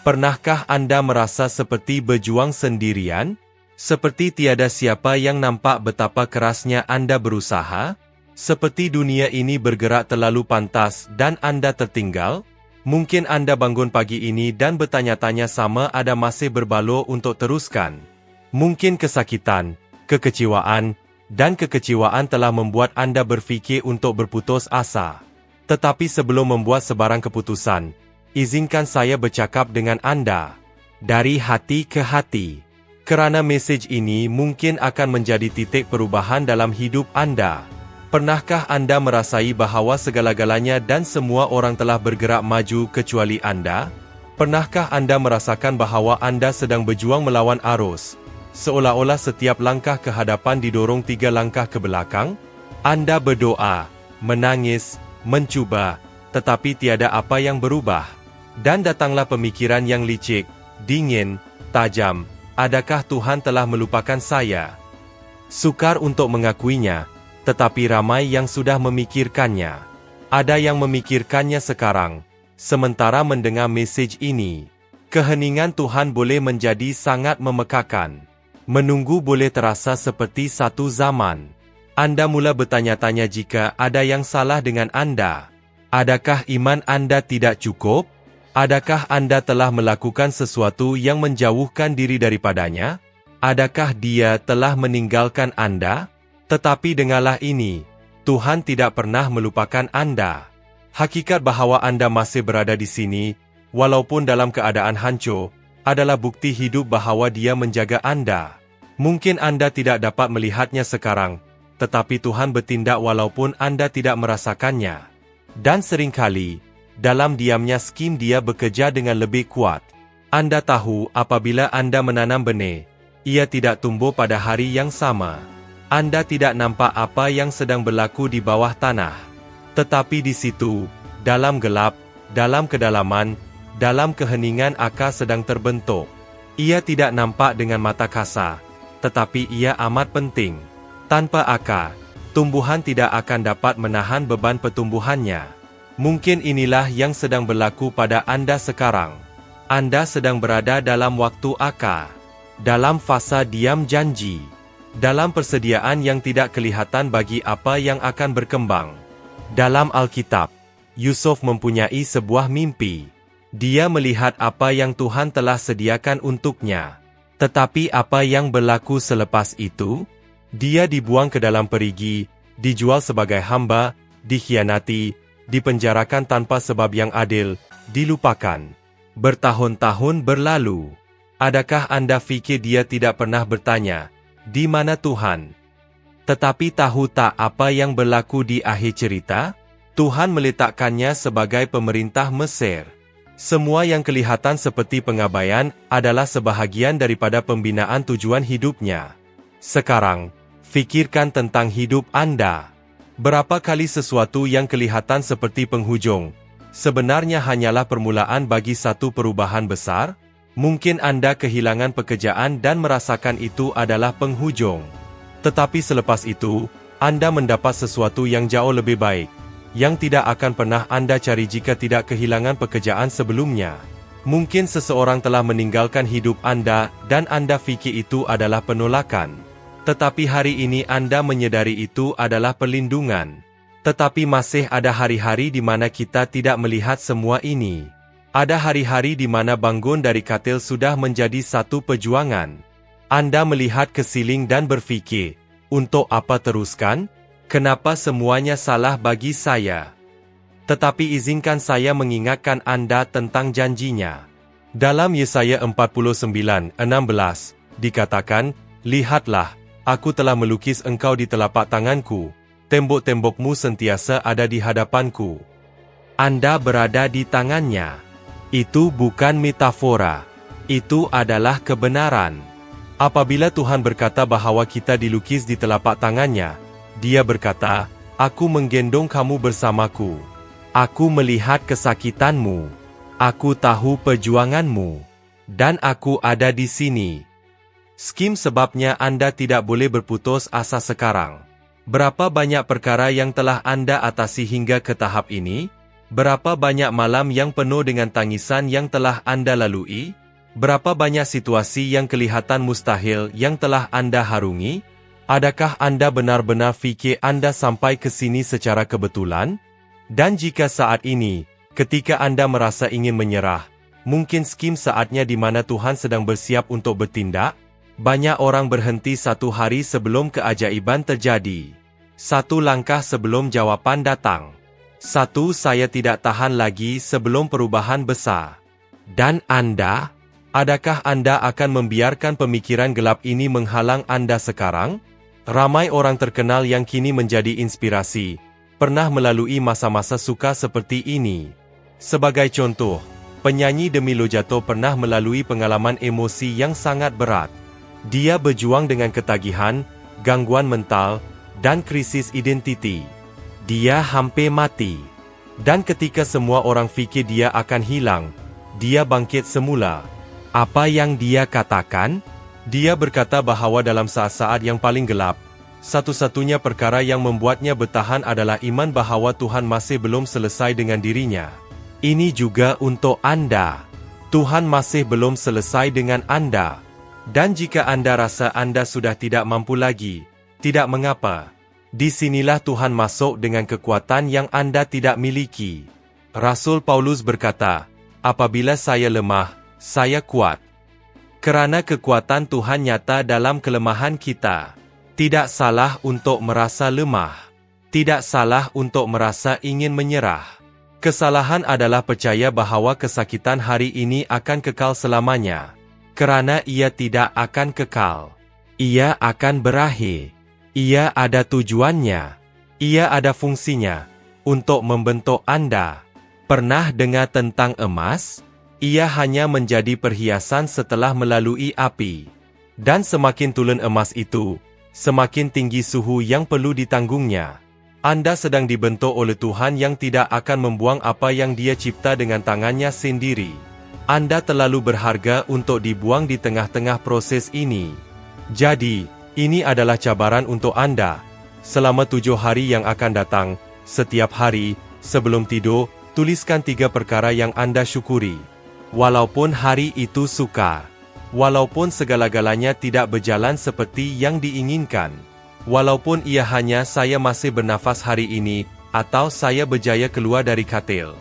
Pernahkah Anda merasa seperti berjuang sendirian? Seperti tiada siapa yang nampak betapa kerasnya Anda berusaha? Seperti dunia ini bergerak terlalu pantas dan Anda tertinggal? Mungkin Anda bangun pagi ini dan bertanya-tanya sama ada masih berbaloi untuk teruskan. Mungkin kesakitan, kekecewaan, dan kekecewaan telah membuat Anda berfikir untuk berputus asa. Tetapi sebelum membuat sebarang keputusan, izinkan saya bercakap dengan Anda dari hati ke hati. Kerana mesej ini mungkin akan menjadi titik perubahan dalam hidup Anda. Pernahkah Anda merasai bahawa segala-galanya dan semua orang telah bergerak maju kecuali Anda? Pernahkah Anda merasakan bahawa Anda sedang berjuang melawan arus? Seolah-olah setiap langkah ke hadapan didorong 3 langkah ke belakang? Anda berdoa, menangis, mencuba, tetapi tiada apa yang berubah. Dan datanglah pemikiran yang licik, dingin, tajam. Adakah Tuhan telah melupakan saya? Sukar untuk mengakuinya, tetapi ramai yang sudah memikirkannya. Ada yang memikirkannya sekarang, sementara mendengar mesej ini. Keheningan Tuhan boleh menjadi sangat memekakan. Menunggu boleh terasa seperti satu zaman. Anda mula bertanya-tanya jika ada yang salah dengan Anda. Adakah iman Anda tidak cukup? Adakah Anda telah melakukan sesuatu yang menjauhkan diri daripadanya? Adakah Dia telah meninggalkan Anda? Tetapi dengarlah ini, Tuhan tidak pernah melupakan Anda. Hakikat bahawa Anda masih berada di sini, walaupun dalam keadaan hancur, adalah bukti hidup bahawa Dia menjaga Anda. Mungkin Anda tidak dapat melihatnya sekarang, tetapi Tuhan bertindak walaupun Anda tidak merasakannya. Dan seringkali, dalam diamnya skim Dia bekerja dengan lebih kuat. Anda tahu apabila Anda menanam benih, ia tidak tumbuh pada hari yang sama. Anda tidak nampak apa yang sedang berlaku di bawah tanah. Tetapi di situ, dalam gelap, dalam kedalaman, dalam keheningan akar sedang terbentuk. Ia tidak nampak dengan mata kasar, tetapi ia amat penting. Tanpa akar, tumbuhan tidak akan dapat menahan beban pertumbuhannya. Mungkin inilah yang sedang berlaku pada Anda sekarang. Anda sedang berada dalam waktu akar, dalam fasa diam janji, dalam persediaan yang tidak kelihatan bagi apa yang akan berkembang. Dalam Alkitab, Yusuf mempunyai sebuah mimpi. Dia melihat apa yang Tuhan telah sediakan untuknya. Tetapi apa yang berlaku selepas itu? Dia dibuang ke dalam perigi, dijual sebagai hamba, dikhianati, dipenjarakan tanpa sebab yang adil, dilupakan. Bertahun-tahun berlalu. Adakah Anda fikir dia tidak pernah bertanya, "Di mana Tuhan?" Tetapi tahu tak apa yang berlaku di akhir cerita? Tuhan meletakkannya sebagai pemerintah Mesir. Semua yang kelihatan seperti pengabaian adalah sebahagian daripada pembinaan tujuan hidupnya. Sekarang, fikirkan tentang hidup Anda. Berapa kali sesuatu yang kelihatan seperti penghujung, sebenarnya hanyalah permulaan bagi satu perubahan besar? Mungkin Anda kehilangan pekerjaan dan merasakan itu adalah penghujung. Tetapi selepas itu, Anda mendapat sesuatu yang jauh lebih baik, yang tidak akan pernah Anda cari jika tidak kehilangan pekerjaan sebelumnya. Mungkin seseorang telah meninggalkan hidup Anda dan Anda fikir itu adalah penolakan. Tetapi hari ini Anda menyadari itu adalah perlindungan. Tetapi masih ada hari-hari di mana kita tidak melihat semua ini. Ada hari-hari di mana bangun dari katil sudah menjadi satu perjuangan. Anda melihat ke siling dan berfikir, untuk apa teruskan? Kenapa semuanya salah bagi saya? Tetapi izinkan saya mengingatkan Anda tentang janjinya. Dalam Yesaya 49:16, dikatakan, "Lihatlah, aku telah melukis engkau di telapak tanganku, tembok-tembokmu sentiasa ada di hadapanku." Anda berada di tangannya. Itu bukan metafora. Itu adalah kebenaran. Apabila Tuhan berkata bahawa kita dilukis di telapak tangannya, Dia berkata, "Aku menggendong kamu bersamaku. Aku melihat kesakitanmu. Aku tahu perjuanganmu. Dan aku ada di sini." Skim sebabnya Anda tidak boleh berputus asa sekarang. Berapa banyak perkara yang telah Anda atasi hingga ke tahap ini? Berapa banyak malam yang penuh dengan tangisan yang telah Anda lalui? Berapa banyak situasi yang kelihatan mustahil yang telah Anda harungi? Adakah Anda benar-benar fikir Anda sampai ke sini secara kebetulan? Dan jika saat ini, ketika Anda merasa ingin menyerah, mungkin skim saatnya di mana Tuhan sedang bersiap untuk bertindak? Banyak orang berhenti satu hari sebelum keajaiban terjadi. Satu langkah sebelum jawaban datang. Saya tidak tahan lagi sebelum perubahan besar. Dan Anda? Adakah Anda akan membiarkan pemikiran gelap ini menghalang Anda sekarang? Ramai orang terkenal yang kini menjadi inspirasi, pernah melalui masa-masa suka seperti ini. Sebagai contoh, penyanyi Demi Lovato pernah melalui pengalaman emosi yang sangat berat. Dia berjuang dengan ketagihan, gangguan mental, dan krisis identiti. Dia hampir mati. Dan ketika semua orang fikir dia akan hilang, dia bangkit semula. Apa yang dia katakan? Dia berkata bahwa dalam saat-saat yang paling gelap, satu-satunya perkara yang membuatnya bertahan adalah iman bahwa Tuhan masih belum selesai dengan dirinya. Ini juga untuk Anda. Tuhan masih belum selesai dengan Anda. Dan jika Anda rasa Anda sudah tidak mampu lagi, tidak mengapa. Disinilah Tuhan masuk dengan kekuatan yang Anda tidak miliki. Rasul Paulus berkata, "Apabila saya lemah, saya kuat." Kerana kekuatan Tuhan nyata dalam kelemahan kita. Tidak salah untuk merasa lemah. Tidak salah untuk merasa ingin menyerah. Kesalahan adalah percaya bahwa kesakitan hari ini akan kekal selamanya. Kerana ia tidak akan kekal. Ia akan berakhir. Ia ada tujuannya. Ia ada fungsinya untuk membentuk Anda. Pernah dengar tentang emas? Ia hanya menjadi perhiasan setelah melalui api. Dan semakin tulen emas itu, semakin tinggi suhu yang perlu ditanggungnya. Anda sedang dibentuk oleh Tuhan yang tidak akan membuang apa yang Dia cipta dengan tangannya sendiri. Anda terlalu berharga untuk dibuang di tengah-tengah proses ini. Jadi, ini adalah cabaran untuk Anda. Selama 7 hari yang akan datang, setiap hari, sebelum tidur, tuliskan 3 perkara yang Anda syukuri. Walaupun hari itu sukar. Walaupun segala-galanya tidak berjalan seperti yang diinginkan. Walaupun ia hanya saya masih bernafas hari ini, atau saya berjaya keluar dari katil.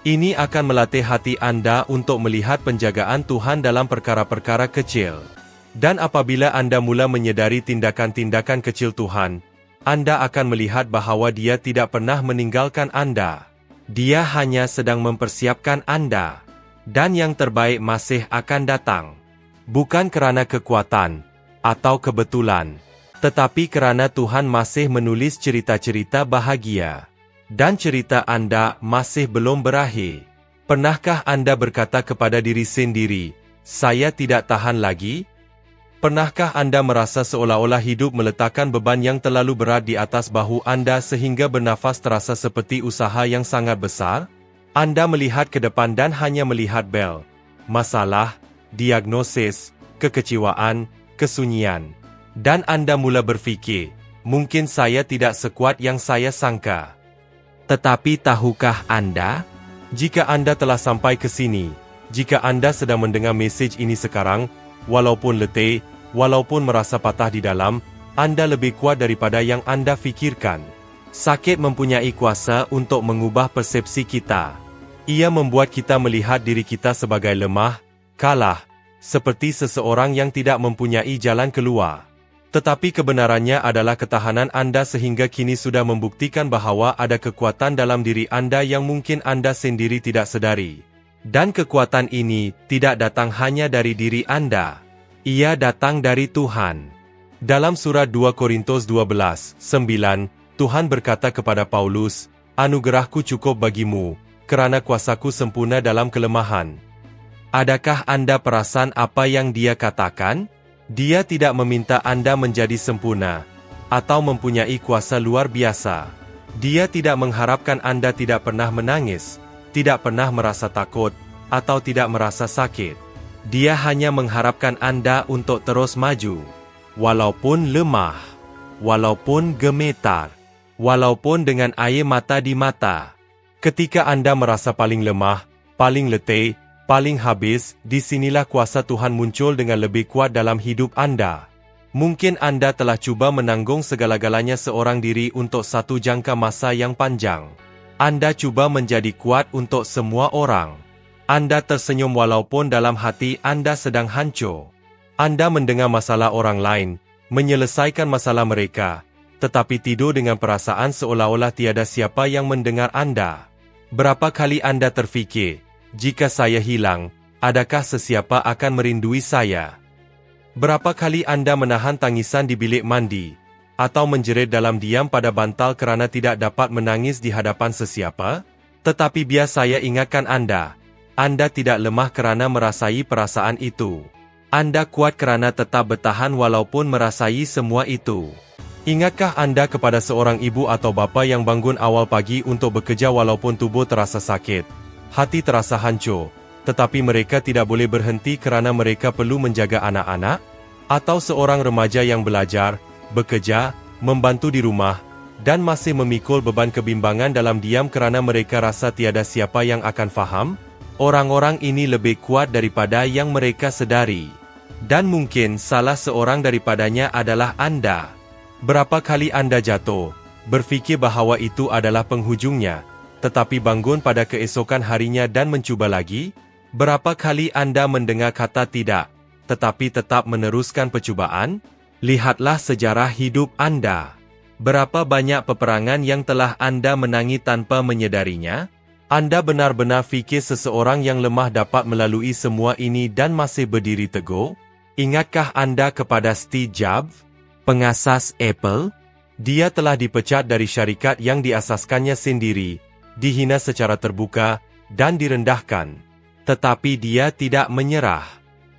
Ini akan melatih hati Anda untuk melihat penjagaan Tuhan dalam perkara-perkara kecil. Dan apabila Anda mula menyedari tindakan-tindakan kecil Tuhan, Anda akan melihat bahwa Dia tidak pernah meninggalkan Anda. Dia hanya sedang mempersiapkan Anda. Dan yang terbaik masih akan datang. Bukan kerana kekuatan atau kebetulan, tetapi kerana Tuhan masih menulis cerita-cerita bahagia. Dan cerita Anda masih belum berakhir. Pernahkah Anda berkata kepada diri sendiri, "Saya tidak tahan lagi"? Pernahkah Anda merasa seolah-olah hidup meletakkan beban yang terlalu berat di atas bahu Anda sehingga bernafas terasa seperti usaha yang sangat besar? Anda melihat ke depan dan hanya melihat bel, masalah, diagnosis, kekecewaan, kesunyian. Dan Anda mula berfikir, mungkin saya tidak sekuat yang saya sangka. Tetapi tahukah Anda? Jika Anda telah sampai ke sini, jika Anda sedang mendengar mesej ini sekarang, walaupun letih, walaupun merasa patah di dalam, Anda lebih kuat daripada yang Anda fikirkan. Sakit mempunyai kuasa untuk mengubah persepsi kita. Ia membuat kita melihat diri kita sebagai lemah, kalah, seperti seseorang yang tidak mempunyai jalan keluar. Tetapi kebenarannya adalah ketahanan Anda sehingga kini sudah membuktikan bahwa ada kekuatan dalam diri Anda yang mungkin Anda sendiri tidak sedari. Dan kekuatan ini tidak datang hanya dari diri Anda. Ia datang dari Tuhan. Dalam surat 2 Korintus 12:9, Tuhan berkata kepada Paulus, "Anugerahku cukup bagimu, kerana kuasaku sempurna dalam kelemahan." Adakah Anda perasan apa yang Dia katakan? Dia tidak meminta Anda menjadi sempurna, atau mempunyai kuasa luar biasa. Dia tidak mengharapkan Anda tidak pernah menangis, tidak pernah merasa takut, atau tidak merasa sakit. Dia hanya mengharapkan Anda untuk terus maju. Walaupun lemah, walaupun gemetar, walaupun dengan air mata di mata. Ketika Anda merasa paling lemah, paling letih, paling habis, disinilah kuasa Tuhan muncul dengan lebih kuat dalam hidup Anda. Mungkin Anda telah cuba menanggung segala-galanya seorang diri untuk satu jangka masa yang panjang. Anda cuba menjadi kuat untuk semua orang. Anda tersenyum walaupun dalam hati Anda sedang hancur. Anda mendengar masalah orang lain, menyelesaikan masalah mereka, tetapi tidur dengan perasaan seolah-olah tiada siapa yang mendengar Anda. Berapa kali Anda terfikir, jika saya hilang, adakah sesiapa akan merindui saya? Berapa kali Anda menahan tangisan di bilik mandi, atau menjerit dalam diam pada bantal kerana tidak dapat menangis di hadapan sesiapa? Tetapi biar saya ingatkan Anda tidak lemah kerana merasai perasaan itu. Anda kuat kerana tetap bertahan walaupun merasai semua itu. Ingatkah Anda kepada seorang ibu atau bapa yang bangun awal pagi untuk bekerja walaupun tubuh terasa sakit, hati terasa hancur, tetapi mereka tidak boleh berhenti kerana mereka perlu menjaga anak-anak? Atau seorang remaja yang belajar, bekerja, membantu di rumah, dan masih memikul beban kebimbangan dalam diam kerana mereka rasa tiada siapa yang akan faham? Orang-orang ini lebih kuat daripada yang mereka sedari. Dan mungkin salah seorang daripadanya adalah Anda. Berapa kali Anda jatuh, berfikir bahawa itu adalah penghujungnya, tetapi bangun pada keesokan harinya dan mencuba lagi? Berapa kali Anda mendengar kata tidak, tetapi tetap meneruskan percubaan? Lihatlah sejarah hidup Anda. Berapa banyak peperangan yang telah Anda menangi tanpa menyedarinya? Anda benar-benar fikir seseorang yang lemah dapat melalui semua ini dan masih berdiri teguh? Ingatkah Anda kepada Steve Jobs, pengasas Apple? Dia telah dipecat dari syarikat yang diasaskannya sendiri, dihina secara terbuka, dan direndahkan. Tetapi dia tidak menyerah.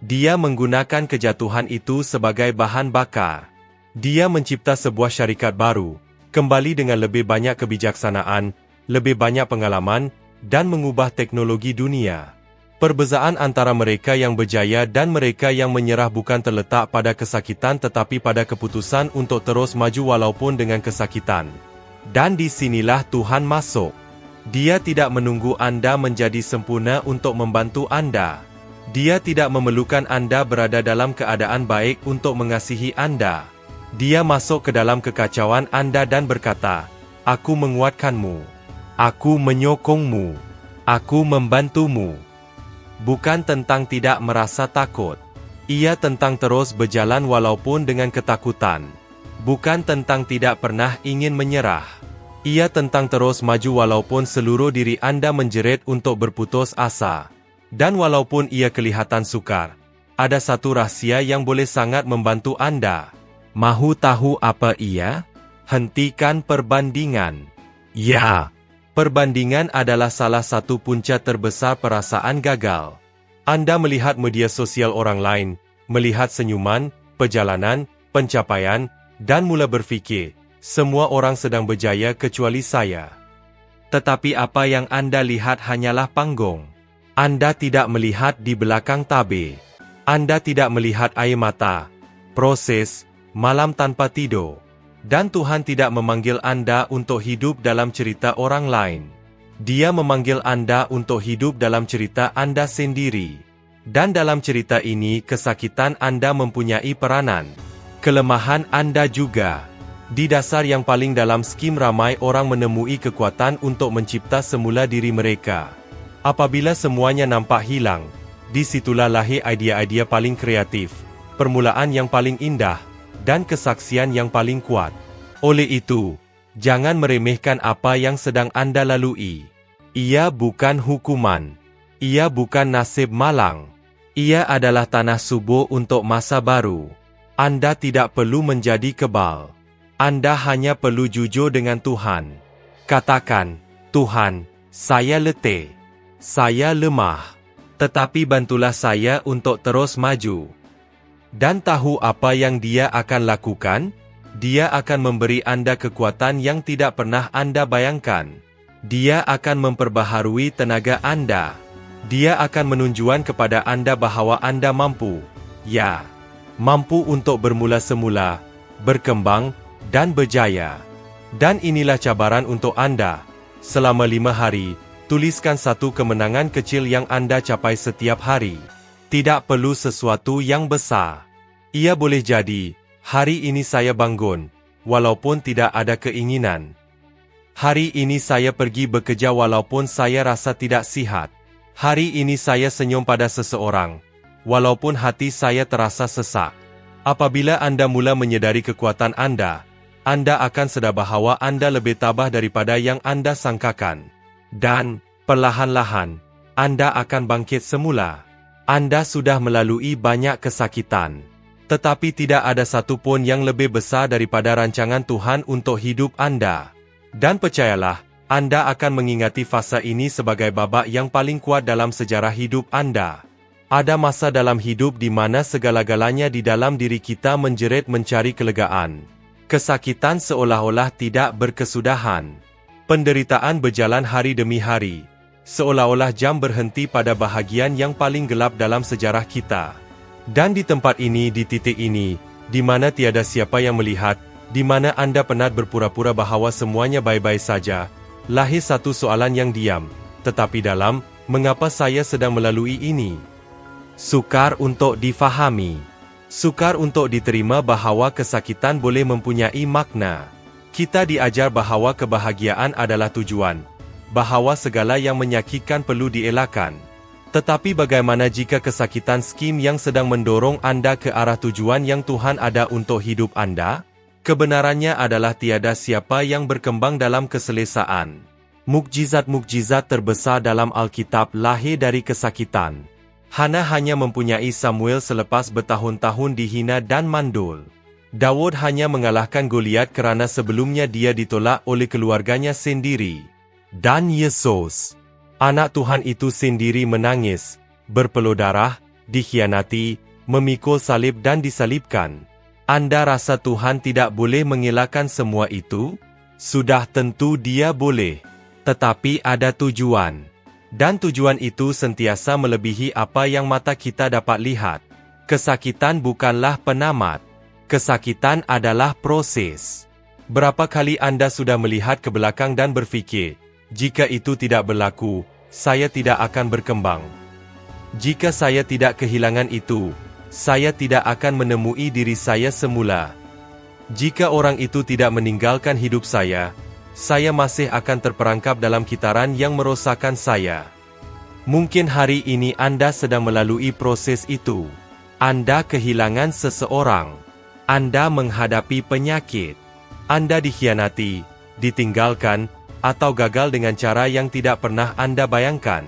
Dia menggunakan kejatuhan itu sebagai bahan bakar. Dia mencipta sebuah syarikat baru, kembali dengan lebih banyak kebijaksanaan, lebih banyak pengalaman, dan mengubah teknologi dunia. Perbezaan antara mereka yang berjaya dan mereka yang menyerah bukan terletak pada kesakitan tetapi pada keputusan untuk terus maju walaupun dengan kesakitan. Dan di sinilah Tuhan masuk. Dia tidak menunggu Anda menjadi sempurna untuk membantu Anda. Dia tidak memerlukan Anda berada dalam keadaan baik untuk mengasihi Anda. Dia masuk ke dalam kekacauan Anda dan berkata, "Aku menguatkanmu. Aku menyokongmu. Aku membantumu." Bukan tentang tidak merasa takut. Ia tentang terus berjalan walaupun dengan ketakutan. Bukan tentang tidak pernah ingin menyerah. Ia tentang terus maju walaupun seluruh diri Anda menjerit untuk berputus asa. Dan walaupun ia kelihatan sukar, ada satu rahsia yang boleh sangat membantu Anda. Mahu tahu apa ia? Hentikan perbandingan. Ya, perbandingan adalah salah satu punca terbesar perasaan gagal. Anda melihat media sosial orang lain, melihat senyuman, perjalanan, pencapaian, dan mula berfikir, semua orang sedang berjaya kecuali saya. Tetapi apa yang Anda lihat hanyalah panggung. Anda tidak melihat di belakang tabir. Anda tidak melihat air mata, proses, malam tanpa tidur. Dan Tuhan tidak memanggil Anda untuk hidup dalam cerita orang lain. Dia memanggil Anda untuk hidup dalam cerita Anda sendiri. Dan dalam cerita ini, kesakitan Anda mempunyai peranan. Kelemahan Anda juga. Di dasar yang paling dalam skim ramai orang menemui kekuatan untuk mencipta semula diri mereka. Apabila semuanya nampak hilang, disitulah lahir idea-idea paling kreatif, permulaan yang paling indah, dan kesaksian yang paling kuat. Oleh itu, jangan meremehkan apa yang sedang Anda lalui. Ia bukan hukuman. Ia bukan nasib malang. Ia adalah tanah subur untuk masa baru. Anda tidak perlu menjadi kebal. Anda hanya perlu jujur dengan Tuhan. Katakan, "Tuhan, saya letih. Saya lemah. Tetapi bantulah saya untuk terus maju." Dan tahu apa yang Dia akan lakukan? Dia akan memberi Anda kekuatan yang tidak pernah Anda bayangkan. Dia akan memperbaharui tenaga Anda. Dia akan menunjukkan kepada Anda bahawa Anda mampu. Ya, mampu untuk bermula semula, berkembang, dan berjaya. Dan inilah cabaran untuk Anda. Selama 5 hari, tuliskan satu kemenangan kecil yang Anda capai setiap hari. Tidak perlu sesuatu yang besar. Ia boleh jadi, hari ini saya bangun, walaupun tidak ada keinginan. Hari ini saya pergi bekerja walaupun saya rasa tidak sihat. Hari ini saya senyum pada seseorang, walaupun hati saya terasa sesak. Apabila Anda mula menyedari kekuatan Anda akan sedar bahawa Anda lebih tabah daripada yang Anda sangkakan. Dan, perlahan-lahan, Anda akan bangkit semula. Anda sudah melalui banyak kesakitan. Tetapi tidak ada satu pun yang lebih besar daripada rancangan Tuhan untuk hidup Anda. Dan percayalah, Anda akan mengingati fasa ini sebagai babak yang paling kuat dalam sejarah hidup Anda. Ada masa dalam hidup di mana segala-galanya di dalam diri kita menjerit mencari kelegaan. Kesakitan seolah-olah tidak berkesudahan. Penderitaan berjalan hari demi hari, seolah-olah jam berhenti pada bahagian yang paling gelap dalam sejarah kita. Dan di tempat ini, di titik ini, di mana tiada siapa yang melihat, di mana Anda penat berpura-pura bahawa semuanya baik-baik saja, lahir satu soalan yang diam, tetapi dalam, mengapa saya sedang melalui ini? Sukar untuk difahami. Sukar untuk diterima bahawa kesakitan boleh mempunyai makna. Kita diajar bahawa kebahagiaan adalah tujuan, bahawa segala yang menyakitkan perlu dielakkan. Tetapi bagaimana jika kesakitan skim yang sedang mendorong Anda ke arah tujuan yang Tuhan ada untuk hidup Anda? Kebenarannya adalah tiada siapa yang berkembang dalam keselesaan. Mukjizat-mukjizat terbesar dalam Alkitab lahir dari kesakitan. Hana hanya mempunyai Samuel selepas bertahun-tahun dihina dan mandul. Daud hanya mengalahkan Goliat kerana sebelumnya dia ditolak oleh keluarganya sendiri. Dan Yesus, anak Tuhan itu sendiri menangis, berpeluh darah, dikhianati, memikul salib dan disalibkan. Anda rasa Tuhan tidak boleh mengelakkan semua itu? Sudah tentu Dia boleh. Tetapi ada tujuan. Dan tujuan itu sentiasa melebihi apa yang mata kita dapat lihat. Kesakitan bukanlah penamat. Kesakitan adalah proses. Berapa kali Anda sudah melihat ke belakang dan berfikir, jika itu tidak berlaku, saya tidak akan berkembang. Jika saya tidak kehilangan itu, saya tidak akan menemui diri saya semula. Jika orang itu tidak meninggalkan hidup saya masih akan terperangkap dalam kitaran yang merosakkan saya. Mungkin hari ini Anda sedang melalui proses itu. Anda kehilangan seseorang. Anda menghadapi penyakit. Anda dikhianati, ditinggalkan, atau gagal dengan cara yang tidak pernah Anda bayangkan.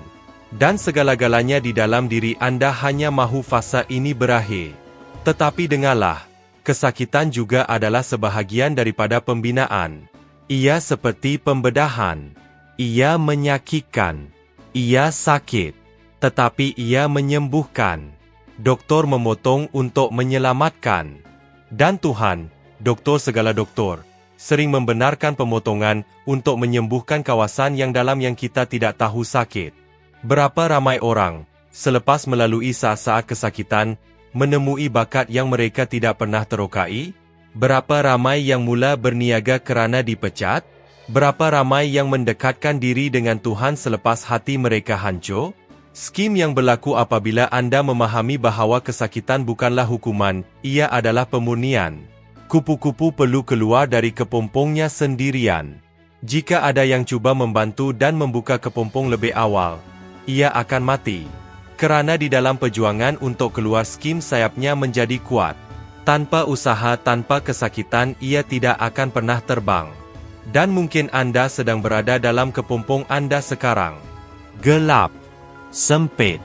Dan segala-galanya di dalam diri Anda hanya mahu fasa ini berakhir. Tetapi dengarlah, kesakitan juga adalah sebahagian daripada pembinaan. Ia seperti pembedahan. Ia menyakitkan. Ia sakit. Tetapi ia menyembuhkan. Doktor memotong untuk menyelamatkan. Dan Tuhan, doktor segala doktor, sering membenarkan pemotongan untuk menyembuhkan kawasan yang dalam yang kita tidak tahu sakit. Berapa ramai orang, selepas melalui saat-saat kesakitan, menemui bakat yang mereka tidak pernah terokai? Berapa ramai yang mula berniaga kerana dipecat? Berapa ramai yang mendekatkan diri dengan Tuhan selepas hati mereka hancur? Skim yang berlaku apabila Anda memahami bahawa kesakitan bukanlah hukuman, ia adalah pemurnian. Kupu-kupu perlu keluar dari kepompongnya sendirian. Jika ada yang cuba membantu dan membuka kepompong lebih awal, ia akan mati. Kerana di dalam perjuangan untuk keluar skim sayapnya menjadi kuat. Tanpa usaha, tanpa kesakitan, ia tidak akan pernah terbang. Dan mungkin Anda sedang berada dalam kepompong Anda sekarang. Gelap. Sempit.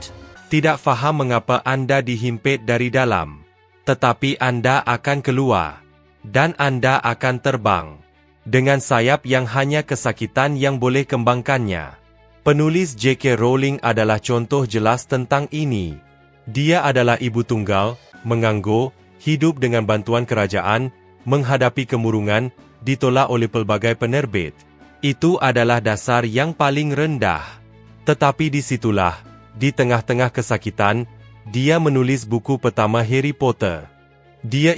Tidak faham mengapa Anda dihimpit dari dalam. Tetapi Anda akan keluar. Dan Anda akan terbang. Dengan sayap yang hanya kesakitan yang boleh kembangkannya. Penulis J.K. Rowling adalah contoh jelas tentang ini. Dia adalah ibu tunggal, menganggur, hidup dengan bantuan kerajaan, menghadapi kemurungan, ditolak oleh pelbagai penerbit. Itu adalah dasar yang paling rendah. Tetapi disitulah, di tengah-tengah kesakitan, dia menulis buku pertama Harry Potter. Dia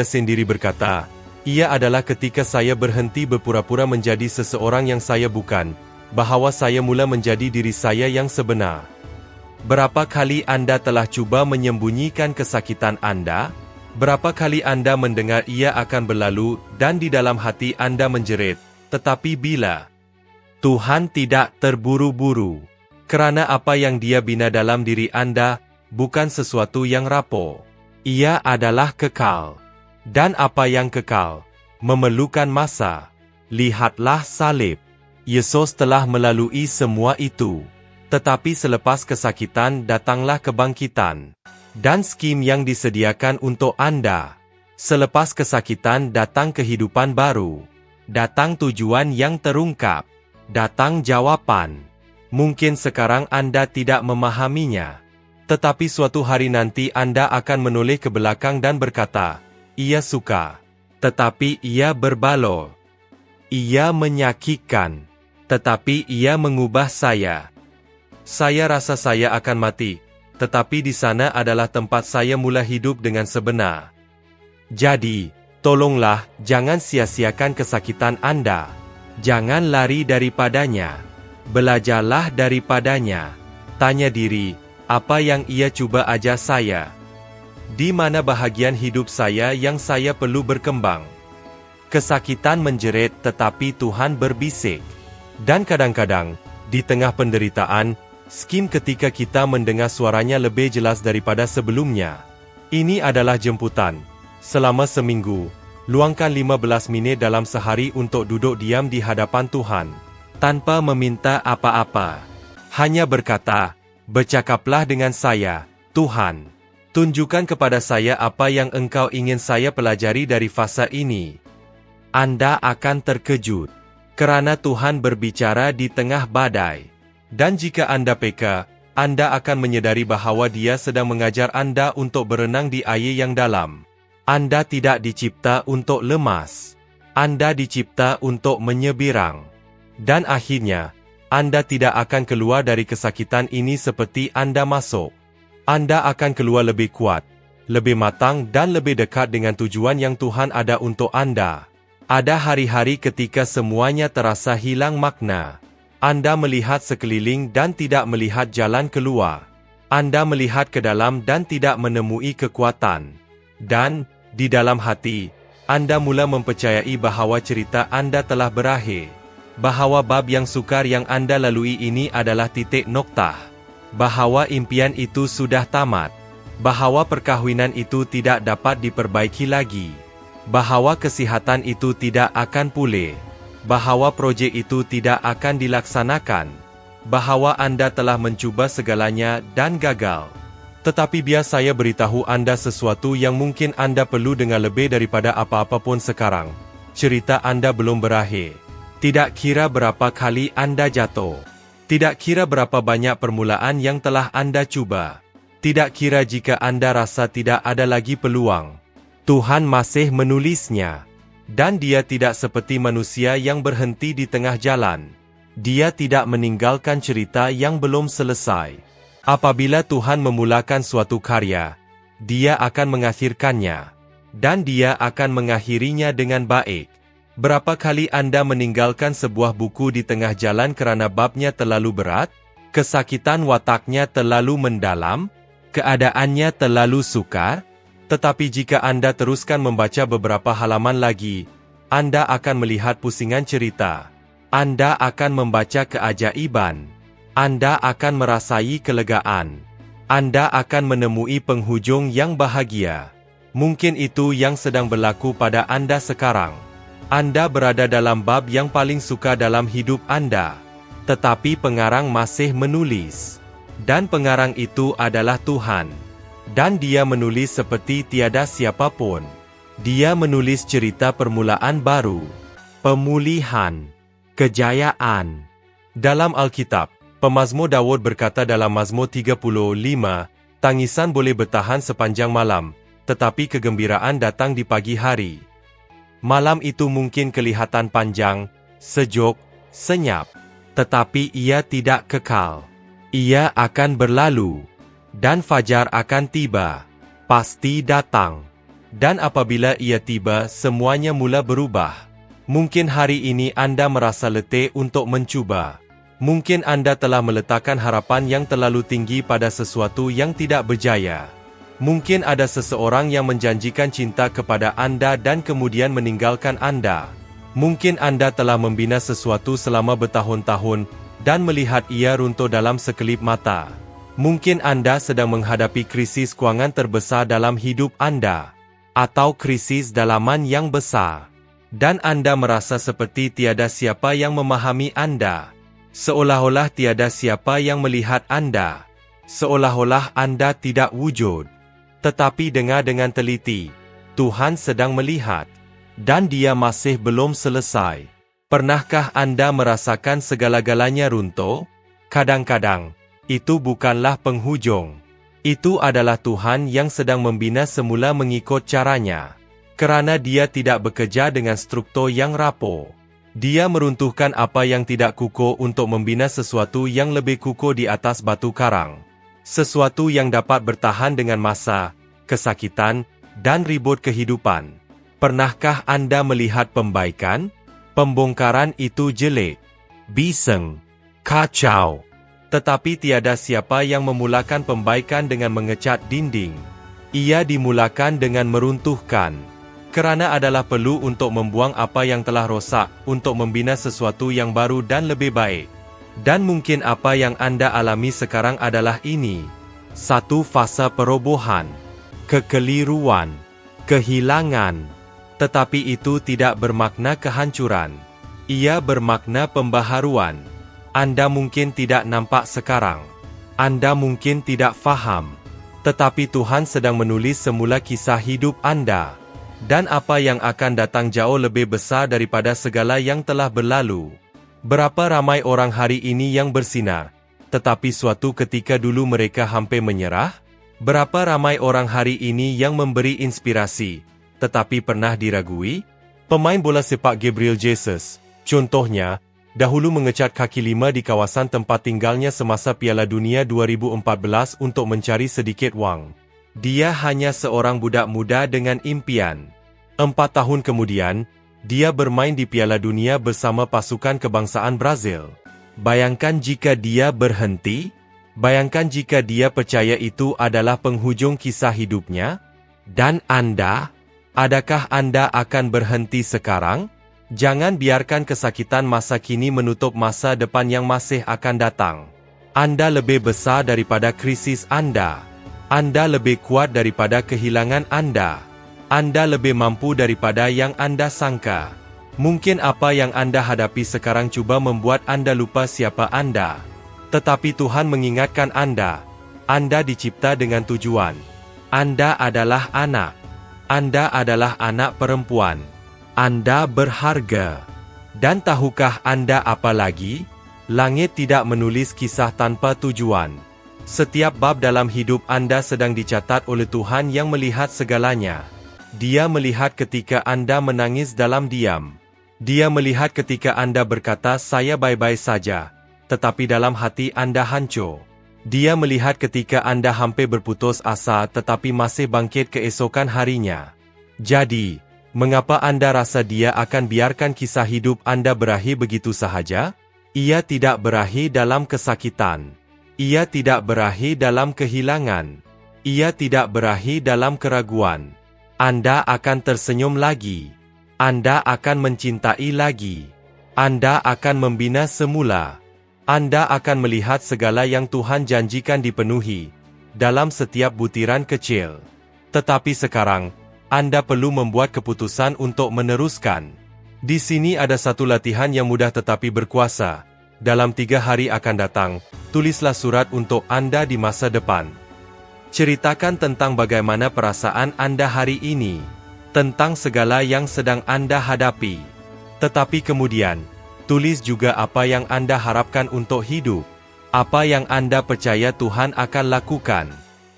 sendiri berkata, ia adalah ketika saya berhenti berpura-pura menjadi seseorang yang saya bukan. bahwa saya mula menjadi diri saya yang sebenar. Berapa kali Anda telah cuba menyembunyikan kesakitan Anda? Berapa kali Anda mendengar ia akan berlalu dan di dalam hati Anda menjerit, tetapi bila Tuhan tidak terburu-buru, kerana apa yang Dia bina dalam diri Anda bukan sesuatu yang rapuh. Ia adalah kekal. Dan apa yang kekal memerlukan masa. Lihatlah salib. Yesus telah melalui semua itu. Tetapi selepas kesakitan datanglah kebangkitan. Dan skim yang disediakan untuk Anda. Selepas kesakitan datang kehidupan baru. Datang tujuan yang terungkap. Datang jawapan. Mungkin sekarang Anda tidak memahaminya. Tetapi suatu hari nanti Anda akan menoleh ke belakang dan berkata, ia suka. Tetapi ia berbaloi. Ia menyakitkan. Tetapi ia mengubah saya. Saya rasa saya akan mati, tetapi di sana adalah tempat saya mula hidup dengan sebenar. Jadi, tolonglah jangan sia-siakan kesakitan Anda. Jangan lari daripadanya. Belajarlah daripadanya. Tanya diri, apa yang ia cuba ajar saya? Di mana bahagian hidup saya yang saya perlu berkembang? Kesakitan menjerit tetapi Tuhan berbisik. Dan kadang-kadang, di tengah penderitaan, skim ketika kita mendengar suaranya lebih jelas daripada sebelumnya. Ini adalah jemputan. Selama seminggu, luangkan 15 minit dalam sehari untuk duduk diam di hadapan Tuhan. Tanpa meminta apa-apa. Hanya berkata, bercakaplah dengan saya, Tuhan. Tunjukkan kepada saya apa yang Engkau ingin saya pelajari dari fasa ini. Anda akan terkejut. Kerana Tuhan berbicara di tengah badai. Dan jika Anda peka, Anda akan menyadari bahawa Dia sedang mengajar Anda untuk berenang di air yang dalam. Anda tidak dicipta untuk lemas. Anda dicipta untuk menyebirang. Dan akhirnya, Anda tidak akan keluar dari kesakitan ini seperti Anda masuk. Anda akan keluar lebih kuat, lebih matang dan lebih dekat dengan tujuan yang Tuhan ada untuk Anda. Ada hari-hari ketika semuanya terasa hilang makna. Anda melihat sekeliling dan tidak melihat jalan keluar. Anda melihat ke dalam dan tidak menemui kekuatan. Dan, di dalam hati, Anda mula mempercayai bahawa cerita Anda telah berakhir. Bahawa bab yang sukar yang Anda lalui ini adalah titik noktah. Bahawa impian itu sudah tamat. Bahawa perkahwinan itu tidak dapat diperbaiki lagi. Bahawa kesihatan itu tidak akan pulih. Bahawa projek itu tidak akan dilaksanakan. Bahawa Anda telah mencuba segalanya dan gagal. Tetapi biar saya beritahu Anda sesuatu yang mungkin Anda perlu dengar lebih daripada apa-apa pun sekarang. Cerita Anda belum berakhir. Tidak kira berapa kali Anda jatuh. Tidak kira berapa banyak permulaan yang telah Anda cuba. Tidak kira jika Anda rasa tidak ada lagi peluang. Tuhan masih menulisnya. Dan Dia tidak seperti manusia yang berhenti di tengah jalan. Dia tidak meninggalkan cerita yang belum selesai. Apabila Tuhan memulakan suatu karya, Dia akan mengakhirkannya. Dan Dia akan mengakhirinya dengan baik. Berapa kali Anda meninggalkan sebuah buku di tengah jalan kerana babnya terlalu berat? Kesakitan wataknya terlalu mendalam? Keadaannya terlalu sukar? Tetapi jika Anda teruskan membaca beberapa halaman lagi, Anda akan melihat pusingan cerita. Anda akan membaca keajaiban. Anda akan merasai kelegaan. Anda akan menemui penghujung yang bahagia. Mungkin itu yang sedang berlaku pada Anda sekarang. Anda berada dalam bab yang paling suka dalam hidup Anda. Tetapi pengarang masih menulis. Dan pengarang itu adalah Tuhan. Dan Dia menulis seperti tiada siapapun. Dia menulis cerita permulaan baru. Pemulihan. Kejayaan. Dalam Alkitab, pemazmur Daud berkata dalam Mazmur 35, tangisan boleh bertahan sepanjang malam, tetapi kegembiraan datang di pagi hari. Malam itu mungkin kelihatan panjang, sejuk, senyap. Tetapi ia tidak kekal. Ia akan berlalu. Dan fajar akan tiba, pasti datang. Dan apabila ia tiba, semuanya mula berubah. Mungkin hari ini Anda merasa letih untuk mencuba. Mungkin Anda telah meletakkan harapan yang terlalu tinggi pada sesuatu yang tidak berjaya. Mungkin ada seseorang yang menjanjikan cinta kepada Anda dan kemudian meninggalkan Anda. Mungkin Anda telah membina sesuatu selama bertahun-tahun dan melihat ia runtuh dalam sekelip mata. Mungkin Anda sedang menghadapi krisis keuangan terbesar dalam hidup Anda, atau krisis dalaman yang besar. Dan Anda merasa seperti tiada siapa yang memahami Anda. Seolah-olah tiada siapa yang melihat Anda. Seolah-olah Anda tidak wujud. Tetapi dengar dengan teliti, Tuhan sedang melihat, dan Dia masih belum selesai. Pernahkah Anda merasakan segala-galanya runtuh? Kadang-kadang, itu bukanlah penghujung. Itu adalah Tuhan yang sedang membina semula mengikut caranya. Kerana Dia tidak bekerja dengan struktur yang rapuh. Dia meruntuhkan apa yang tidak kukuh untuk membina sesuatu yang lebih kukuh di atas batu karang. Sesuatu yang dapat bertahan dengan masa, kesakitan, dan ribut kehidupan. Pernahkah Anda melihat pembaikan? Pembongkaran itu jelek, bising, kacau. Tetapi tiada siapa yang memulakan pembaikan dengan mengecat dinding. Ia dimulakan dengan meruntuhkan. Kerana adalah perlu untuk membuang apa yang telah rosak, untuk membina sesuatu yang baru dan lebih baik. Dan mungkin apa yang Anda alami sekarang adalah ini. Satu fasa perobohan, kekeliruan, kehilangan. Tetapi itu tidak bermakna kehancuran. Ia bermakna pembaharuan. Anda mungkin tidak nampak sekarang. Anda mungkin tidak faham. Tetapi Tuhan sedang menulis semula kisah hidup Anda. Dan apa yang akan datang jauh lebih besar daripada segala yang telah berlalu. Berapa ramai orang hari ini yang bersinar, tetapi suatu ketika dulu mereka hampir menyerah? Berapa ramai orang hari ini yang memberi inspirasi, tetapi pernah diragui? Pemain bola sepak Gabriel Jesus, contohnya, dahulu mengecat kaki lima di kawasan tempat tinggalnya semasa Piala Dunia 2014 untuk mencari sedikit wang. Dia hanya seorang budak muda dengan impian. 4 tahun kemudian, dia bermain di Piala Dunia bersama pasukan kebangsaan Brazil. Bayangkan jika dia berhenti? Bayangkan jika dia percaya itu adalah penghujung kisah hidupnya? Dan Anda? Adakah Anda akan berhenti sekarang? Jangan biarkan kesakitan masa kini menutup masa depan yang masih akan datang. Anda lebih besar daripada krisis Anda. Anda lebih kuat daripada kehilangan Anda. Anda lebih mampu daripada yang Anda sangka. Mungkin apa yang Anda hadapi sekarang cuba membuat Anda lupa siapa Anda. Tetapi Tuhan mengingatkan Anda dicipta dengan tujuan. Anda adalah anak. Anda adalah anak perempuan. Anda berharga. Dan tahukah Anda apa lagi? Langit tidak menulis kisah tanpa tujuan. Setiap bab dalam hidup Anda sedang dicatat oleh Tuhan yang melihat segalanya. Dia melihat ketika Anda menangis dalam diam. Dia melihat ketika Anda berkata, "Saya baik-baik saja," tetapi dalam hati Anda hancur. Dia melihat ketika Anda hampir berputus asa tetapi masih bangkit keesokan harinya. Jadi, mengapa Anda rasa Dia akan biarkan kisah hidup Anda berakhir begitu sahaja? Ia tidak berakhir dalam kesakitan. Ia tidak berakhir dalam kehilangan. Ia tidak berakhir dalam keraguan. Anda akan tersenyum lagi. Anda akan mencintai lagi. Anda akan membina semula. Anda akan melihat segala yang Tuhan janjikan dipenuhi dalam setiap butiran kecil. Tetapi sekarang, Anda perlu membuat keputusan untuk meneruskan. Di sini ada satu latihan yang mudah tetapi berkuasa. Dalam 3 hari akan datang, tulislah surat untuk Anda di masa depan. Ceritakan tentang bagaimana perasaan Anda hari ini, tentang segala yang sedang Anda hadapi. Tetapi kemudian, tulis juga apa yang Anda harapkan untuk hidup, apa yang Anda percaya Tuhan akan lakukan.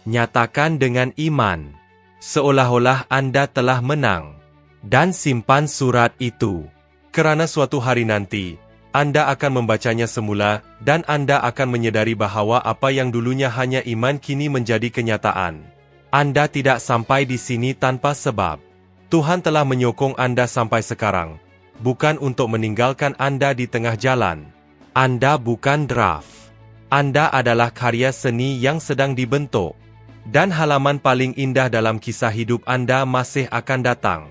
Nyatakan dengan iman, seolah-olah Anda telah menang. Dan simpan surat itu. Kerana suatu hari nanti, Anda akan membacanya semula, dan Anda akan menyadari bahawa apa yang dulunya hanya iman kini menjadi kenyataan. Anda tidak sampai di sini tanpa sebab. Tuhan telah menyokong Anda sampai sekarang, bukan untuk meninggalkan Anda di tengah jalan. Anda bukan draft. Anda adalah karya seni yang sedang dibentuk. Dan halaman paling indah dalam kisah hidup Anda masih akan datang.